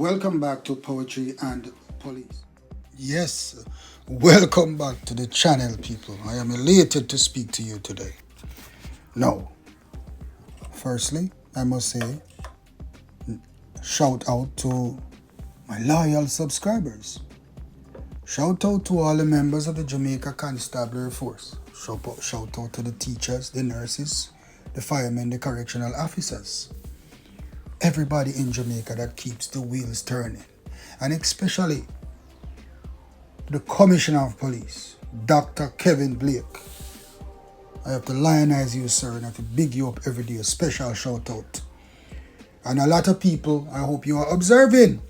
Welcome back to Poetry and Police. Yes, welcome back to the channel, people. I am elated to speak to you today. Now, firstly, I must say, shout out to my loyal subscribers. Shout out to all the members of the Jamaica Constabulary Force. Shout out to the teachers, the nurses, the firemen, the correctional officers. Everybody in Jamaica that keeps the wheels turning. And especially the Commissioner of Police, Dr. Kevin Blake. I have to lionize you, sir, and I have to big you up every day. A special shout out. And a lot of people, I hope you are observing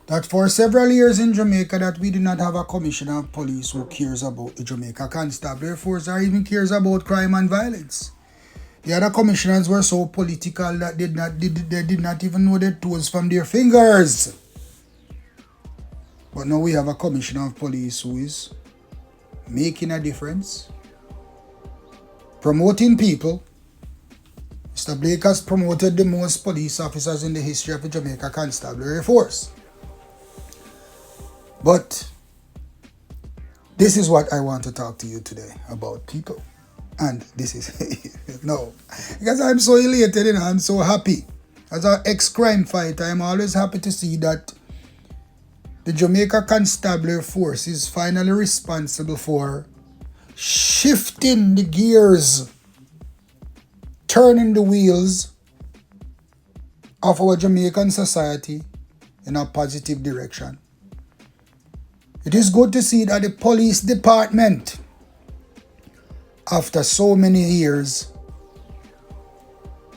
that for several years in Jamaica that we did not have a Commissioner of Police who cares about the Jamaica Constabulary Force or even cares about crime and violence. The other commissioners were so political that they did not even know their toes from their fingers. But now we have a Commissioner of Police who is making a difference, promoting people. Mr. Blake has promoted the most police officers in the history of the Jamaica Constabulary Force. But this is what I want to talk to you today about, people. And this is, no, because I'm so elated and I'm so happy. As an ex-crime fighter, I'm always happy to see that the Jamaica Constabulary Force is finally responsible for shifting the gears, turning the wheels of our Jamaican society in a positive direction. It is good to see that the police department, after so many years,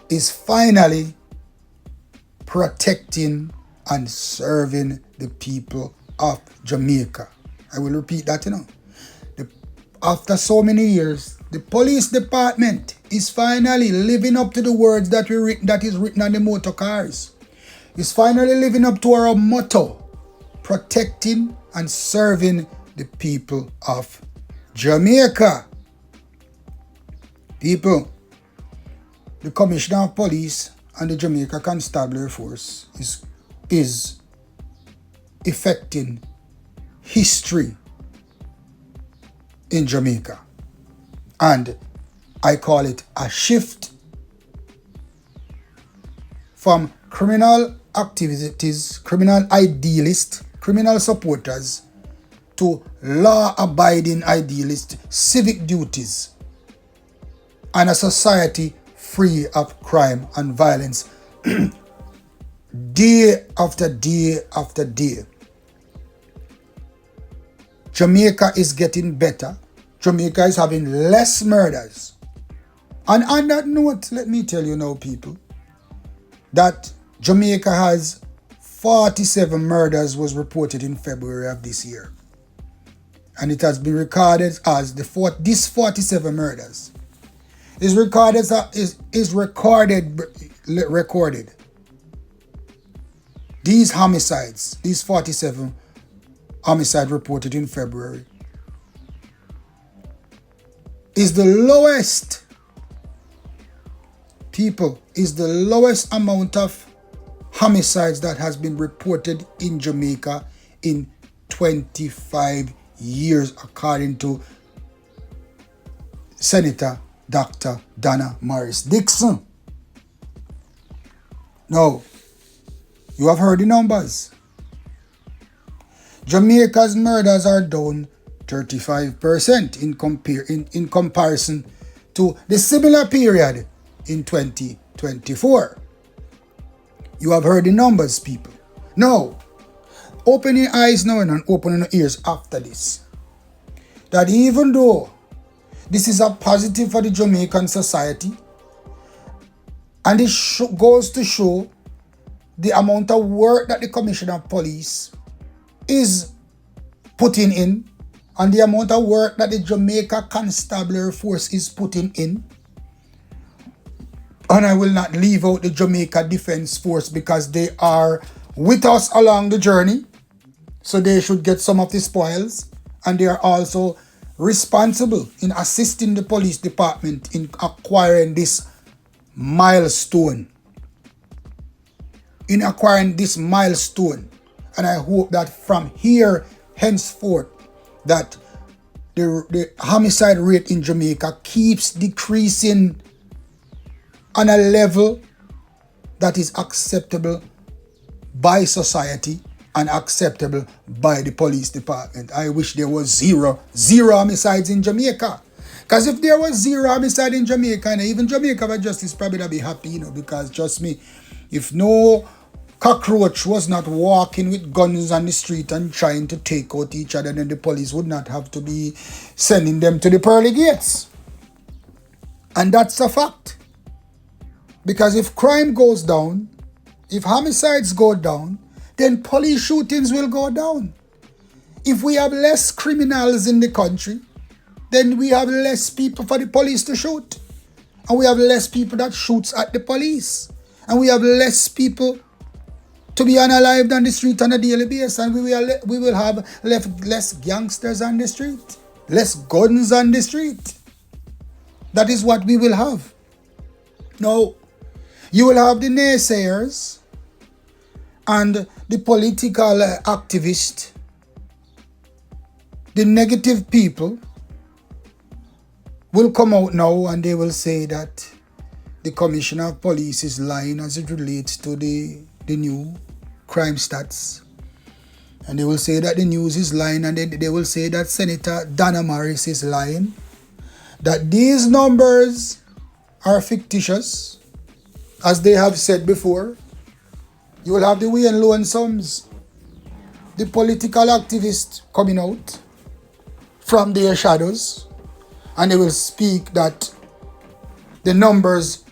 is finally protecting and serving the people of Jamaica. I will repeat that, After so many years, the police department is finally living up to the words that is written on the motor cars. It's finally living up to our motto, protecting and serving the people of Jamaica. People, the Commissioner of Police and the Jamaica Constabulary Force is effecting history in Jamaica. And I call it a shift from criminal activities, criminal idealists, criminal supporters, to law-abiding idealists, civic duties, and a society free of crime and violence day after day after day. Jamaica is getting better. Jamaica is having less murders. And on that note, let me tell you now, people, that Jamaica has 47 murders was reported in February of this year. And it has been recorded as these 47 murders is recorded. These homicides, these 47 homicides reported in February, is the lowest, people, is the lowest amount of homicides that has been reported in Jamaica in 25 years, according to Senator Dr. Donna Morris Dixon. Now, you have heard the numbers. Jamaica's murders are down 35% in comparison to the similar period in 2024. You have heard the numbers, people. Now, open your eyes now and open your ears after this. That even though this is a positive for the Jamaican society, and it goes to show the amount of work that the Commissioner of Police is putting in, and the amount of work that the Jamaica Constabulary Force is putting in. And I will not leave out the Jamaica Defense Force because they are with us along the journey. So they should get some of the spoils. And they are also responsible in assisting the police department in acquiring this milestone in acquiring this milestone. And I hope that from here henceforth that the homicide rate in Jamaica keeps decreasing on a level that is acceptable by society and acceptable by the police department. I wish there was zero homicides in Jamaica. Because if there was zero homicide in Jamaica, and even Jamaica for Justice probably not be happy, because trust me, if no cockroach was not walking with guns on the street and trying to take out each other, then the police would not have to be sending them to the pearly gates. And that's a fact. Because if crime goes down, if homicides go down, then police shootings will go down. If we have less criminals in the country, then we have less people for the police to shoot. And we have less people that shoots at the police. And we have less people to be unalived on the street on a daily basis. And we will have less gangsters on the street. Less guns on the street. That is what we will have. Now, you will have the naysayers and the political activists, the negative people will come out now and they will say that the Commissioner of Police is lying as it relates to the new crime stats. And they will say that the news is lying, and they will say that Senator Donna Morris is lying, that these numbers are fictitious, as they have said before. You will have the Wayne Loan sums, the political activists coming out from their shadows, and they will speak that the numbers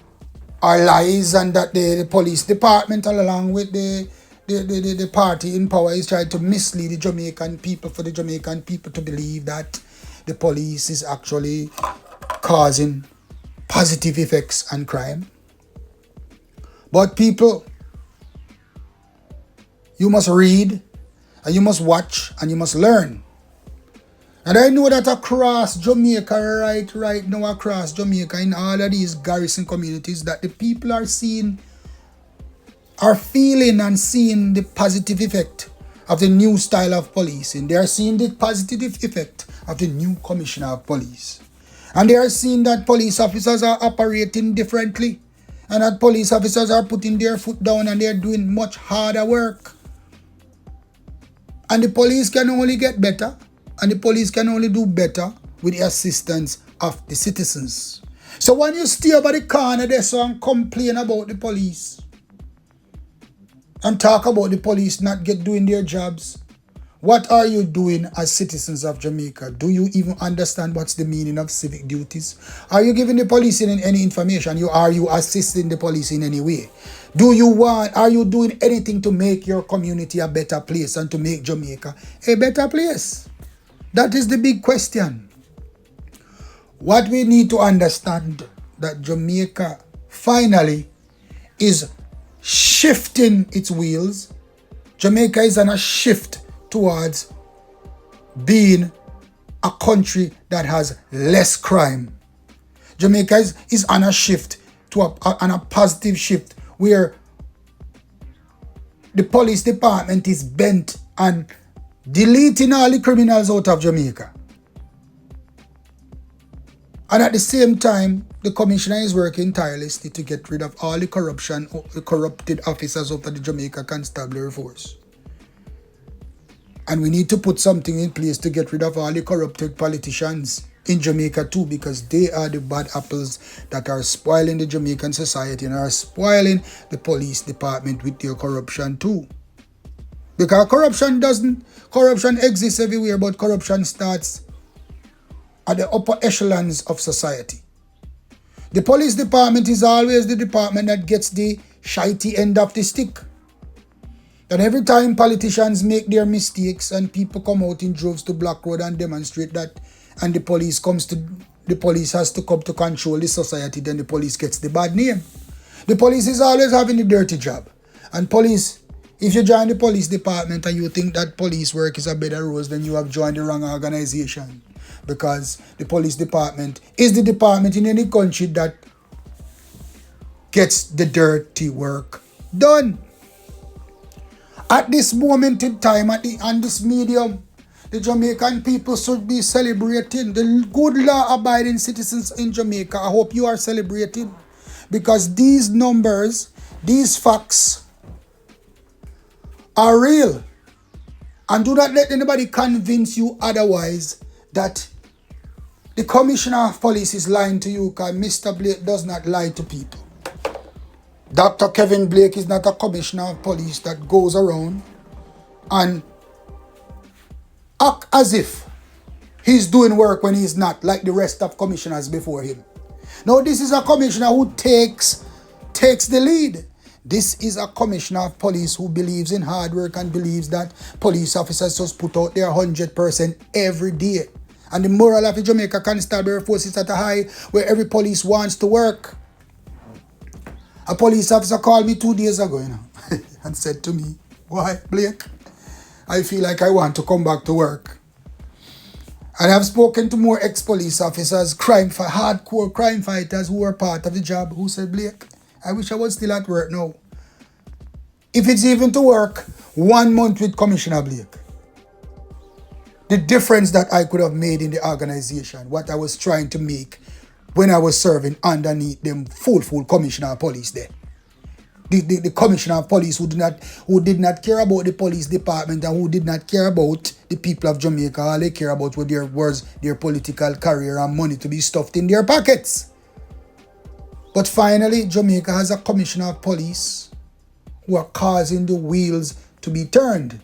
are lies and that the police department, along with the party in power, is trying to mislead the Jamaican people, for the Jamaican people to believe that the police is actually causing positive effects on crime. But people, you must read, and you must watch, and you must learn. And I know that across Jamaica, right now across Jamaica, in all of these garrison communities, that the people are feeling and seeing the positive effect of the new style of policing. They are seeing the positive effect of the new Commissioner of Police. And they are seeing that police officers are operating differently, and that police officers are putting their foot down and they are doing much harder work. And the police can only get better, and the police can only do better with the assistance of the citizens. So when you stay over the corner there and complain about the police and talk about the police not doing their jobs, what are you doing as citizens of Jamaica? Do you even understand what's the meaning of civic duties? Are you giving the police any information? Are you assisting the police in any way? Are you doing anything to make your community a better place and to make Jamaica a better place? That is the big question. What we need to understand, that Jamaica finally is shifting its wheels. Jamaica is on a shift towards being a country that has less crime. Jamaica is on a shift on a positive shift, where the police department is bent on deleting all the criminals out of Jamaica. And at the same time, the commissioner is working tirelessly to get rid of all the corrupted officers of the Jamaica Constabulary Force. And we need to put something in place to get rid of all the corrupted politicians in Jamaica too, because they are the bad apples that are spoiling the Jamaican society and are spoiling the police department with their corruption too. Because corruption exists everywhere, but corruption starts at the upper echelons of society. The police department is always the department that gets the shitey end of the stick. And every time politicians make their mistakes and people come out in droves to Black Road and demonstrate that, and the police has to come to control the society, then the police gets the bad name. The police is always having the dirty job. And police, if you join the police department and you think that police work is a bed of roses, then you have joined the wrong organization. Because the police department is the department in any country that gets the dirty work done. At this moment in time, on this medium, the Jamaican people should be celebrating. The good law-abiding citizens in Jamaica, I hope you are celebrating. Because these numbers, these facts are real. And do not let anybody convince you otherwise that the Commissioner of Police is lying to you, because Mr. Blake does not lie to people. Dr. Kevin Blake is not a Commissioner of Police that goes around and act as if he's doing work when he's not, like the rest of commissioners before him. No, this is a commissioner who takes the lead. This is a Commissioner of Police who believes in hard work and believes that police officers just put out their 100% every day. And the moral of the Jamaica Constabulary Force is at a high where every police wants to work. A police officer called me 2 days ago, and said to me, "Why, Blake? I feel like I want to come back to work." And I've spoken to more ex-police officers, hardcore crime fighters who were part of the job, who said, "Blake, I wish I was still at work now. If it's even to work 1 month with Commissioner Blake, the difference that I could have made in the organization, what I was trying to make when I was serving underneath them full Commissioner of Police there. The Commissioner of Police who did not care about the police department and who did not care about the people of Jamaica. All they care about was their political career and money to be stuffed in their pockets. But finally, Jamaica has a Commissioner of Police who are causing the wheels to be turned,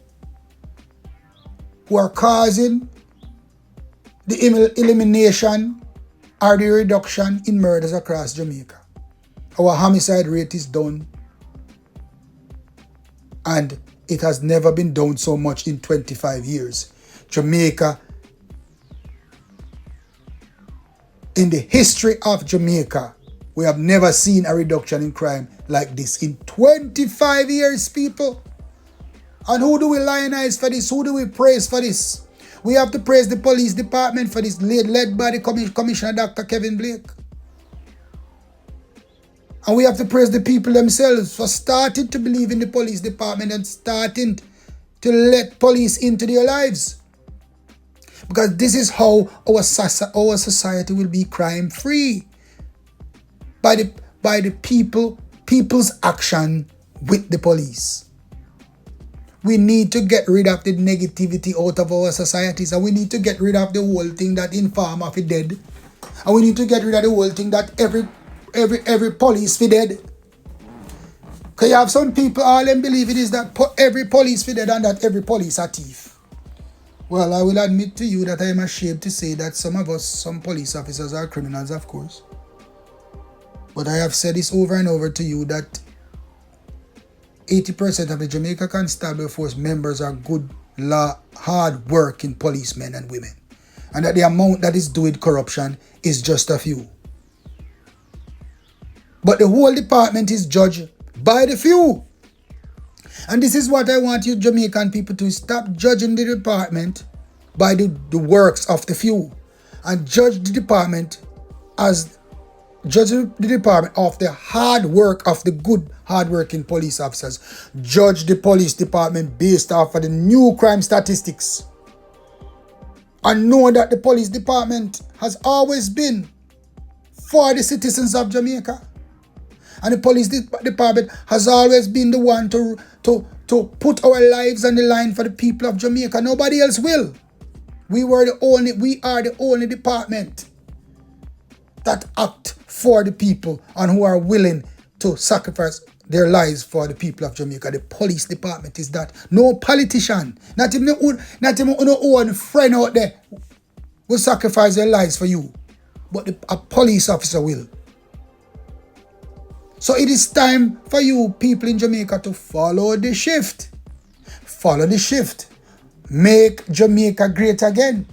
who are causing the elimination or the reduction in murders across Jamaica. Our homicide rate is down, and it has never been down so much in 25 years. Jamaica, in the history of Jamaica, we have never seen a reduction in crime like this in 25 years, people. And who do we lionize for this? Who do we praise for this? We have to praise the police department for this, led by the Commissioner Dr. Kevin Blake. And we have to praise the people themselves for starting to believe in the police department and starting to let police into their lives. Because this is how our society will be crime-free. By the people's action with the police. We need to get rid of the negativity out of our societies, and we need to get rid of the whole thing that inform of it dead. And we need to get rid of the whole thing that every police be dead. Because you have some people, all them believe it is that every police be dead and that every police a thief. Well, I will admit to you that I am ashamed to say that some police officers are criminals, of course. But I have said this over and over to you that 80% of the Jamaica Constabulary Force members are good, hard-working policemen and women. And that the amount that is doing corruption is just a few. But the whole department is judged by the few. And this is what I want you Jamaican people to stop judging the department by the works of the few. And judge the department of the hard work of the good, hard-working police officers. Judge the police department based off of the new crime statistics. And know that the police department has always been for the citizens of Jamaica. And the police department has always been the one to put our lives on the line for the people of Jamaica. Nobody else will. We are the only department that act for the people and who are willing to sacrifice their lives for the people of Jamaica. The police department is that. No politician, not even your own friend out there will sacrifice their lives for you. But a police officer will. So it is time for you people in Jamaica to follow the shift. Follow the shift. Make Jamaica great again.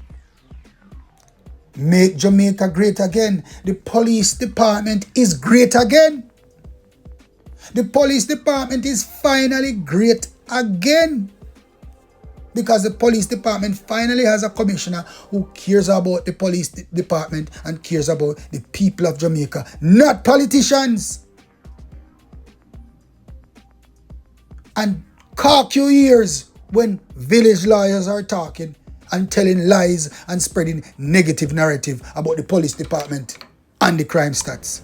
Make Jamaica great again. The police department is great again. The police department is finally great again. Because the police department finally has a commissioner who cares about the police department and cares about the people of Jamaica, not politicians. And Cock your ears when village lawyers are talking and telling lies and spreading negative narrative about the police department and the crime stats.